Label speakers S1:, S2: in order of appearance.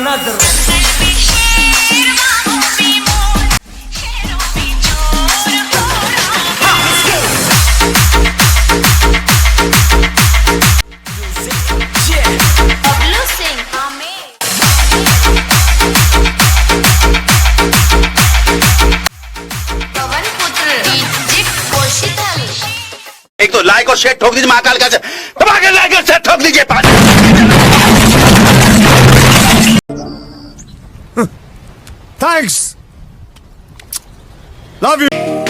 S1: होना जरूर।
S2: एक तो लाइक और शेयर ठोक दीजिए महाकाल का दबा के लाइक और शेयर ठोक दीजिए।
S3: Thanks. Love you.